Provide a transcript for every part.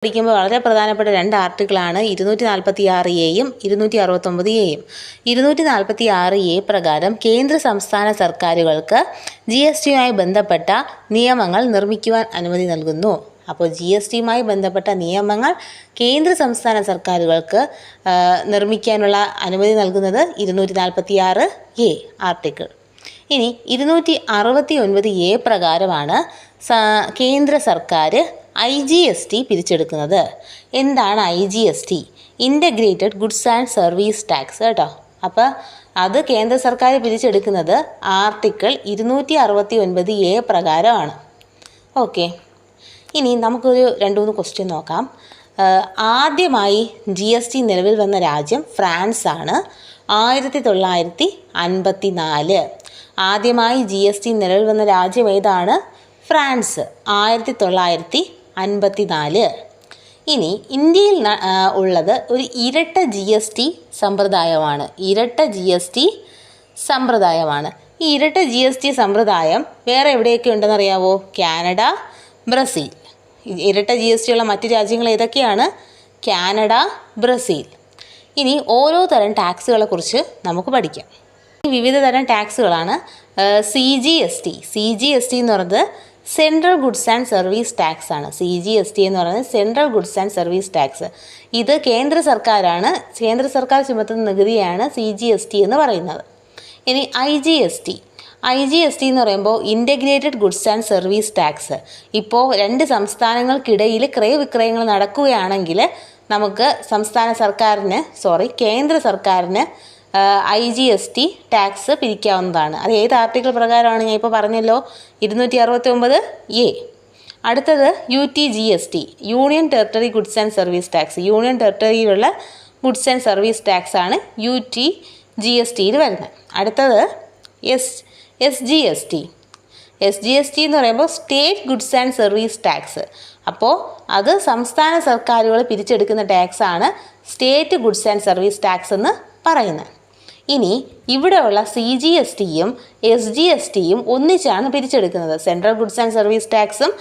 പഠിക്കുമ്പോൾ വളരെ പ്രധാനപ്പെട്ട രണ്ട് ആർട്ടിക്കിളാണ് 246A-യും 269A-യും. 246A പ്രകാരം കേന്ദ്ര സംസ്ഥാന സർക്കാരുകൾക്ക് GSTയുമായി ബന്ധപ്പെട്ട നിയമങ്ങൾ നിർമ്മിക്കുവാൻ അനുമതി നൽകുന്നു. അപ്പോൾ GSTയുമായി ബന്ധപ്പെട്ട നിയമങ്ങൾ കേന്ദ്ര സംസ്ഥാന സർക്കാരുകൾക്ക് നിർമ്മിക്കാനുള്ള അനുമതി നൽകുന്നത് 246A ആർട്ടിക്കിൾ. ഇനി 269A പ്രകാരമാണ് കേന്ദ്ര സർക്കാർ IGST പിരിച്ചെടുക്കുന്നത്. എന്താണ് IGST? Integrated goods and service tax കേട്ടോ. അപ്പോൾ അത് കേന്ദ്ര സർക്കാർ പിരിച്ചെടുക്കുന്നത് ആർട്ടിക്കിൾ 269A പ്രകാരമാണ്. ഓക്കെ, ഇനി നമുക്കൊരു 2-3 ക്വസ്റ്റ്യൻ നോക്കാം. ആദ്യമായി GST നിലവിൽ വന്ന രാജ്യം ഫ്രാൻസ് ആണ്. 1954. ആദ്യമായി GST നിലവിൽ വന്ന രാജ്യം ഏതാണ്? ഫ്രാൻസ്, 1954. ഇനി ഇന്ത്യയിൽ ഉള്ളത് ഒരു ഇരട്ട GST സമ്പ്രദായമാണ്. ഈ ഇരട്ട GST സമ്പ്രദായം വേറെ എവിടെയൊക്കെ ഉണ്ടെന്നറിയാവോ? Canada, Brazil. ഇരട്ട GST ഉള്ള മറ്റ് രാജ്യങ്ങൾ ഏതൊക്കെയാണ്? Canada, Brazil. ഇനി ഓരോ തരം ടാക്സുകളെ കുറിച്ച് നമുക്ക് പഠിക്കാം. വിവിധ തരം ടാക്സുകളാണ് CGST എന്ന് പറയുന്നത് central goods and service tax ആണ്. CGST എന്ന് പറയുന്നത് central goods and service tax. ഇത് കേന്ദ്ര സർക്കാർ ചുമത്തുന്ന നികുതിയാണ് CGST എന്ന് പറയുന്നത്. ഇനി IGST എന്ന് പറയുമ്പോൾ integrated goods and service tax. ഇപ്പോൾ രണ്ട് സംസ്ഥാനങ്ങൾക്കിടയിൽ ക്രയവിക്രയങ്ങൾ നടക്കുകയാണെങ്കിൽ നമുക്ക് കേന്ദ്ര സർക്കാരിന് IGST ടാക്സ് പിരിക്കാവുന്നതാണ്. അത് ഏത് ആർട്ടിക്കിൾ പ്രകാരമാണ്? ഞാൻ ഇപ്പോൾ പറഞ്ഞല്ലോ, 269A. അടുത്തത് UTGST, union territory goods and service tax. Union ടെറിട്ടറിയിലുള്ള ഗുഡ്സ് ആൻഡ് സർവീസ് ടാക്സ് ആണ് UTGSTയിൽ വരുന്നത്. അടുത്തത് SGST എന്ന് പറയുമ്പോൾ state goods and service tax. അപ്പോൾ അത് സംസ്ഥാന സർക്കാരുകൾ പിരിച്ചെടുക്കുന്ന ടാക്സാണ് state goods and service tax എന്ന് പറയുന്നത്. ഇനി ഇവിടെയുള്ള CGSTയും SGSTയും ഒന്നിച്ചാണ് പിരിച്ചെടുക്കുന്നത്. സെൻട്രൽ ഗുഡ്സ് ആൻഡ് സർവീസ് ടാക്സും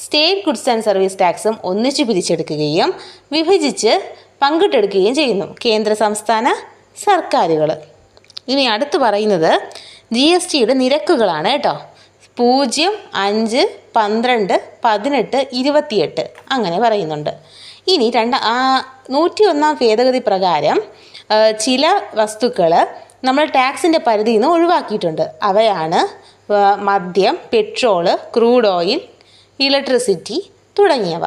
സ്റ്റേറ്റ് ഗുഡ്സ് ആൻഡ് സർവീസ് ടാക്സും ഒന്നിച്ച് പിരിച്ചെടുക്കുകയും വിഭജിച്ച് പങ്കിട്ടെടുക്കുകയും ചെയ്യുന്നു കേന്ദ്ര സംസ്ഥാന സർക്കാരുകൾ. ഇനി അടുത്ത് പറയുന്നത് GSTയുടെ നിരക്കുകളാണ് കേട്ടോ. 0, 5, 12, 18, 28 അങ്ങനെ പറയുന്നുണ്ട്. ഇനി 101-ാം ഭേദഗതി പ്രകാരം ചില വസ്തുക്കൾ നമ്മൾ ടാക്സിൻ്റെ പരിധിയിൽ നിന്ന് ഒഴിവാക്കിയിട്ടുണ്ട്. അവയാണ് മദ്യം, പെട്രോള്, ക്രൂഡ് ഓയിൽ, ഇലക്ട്രിസിറ്റി തുടങ്ങിയവ.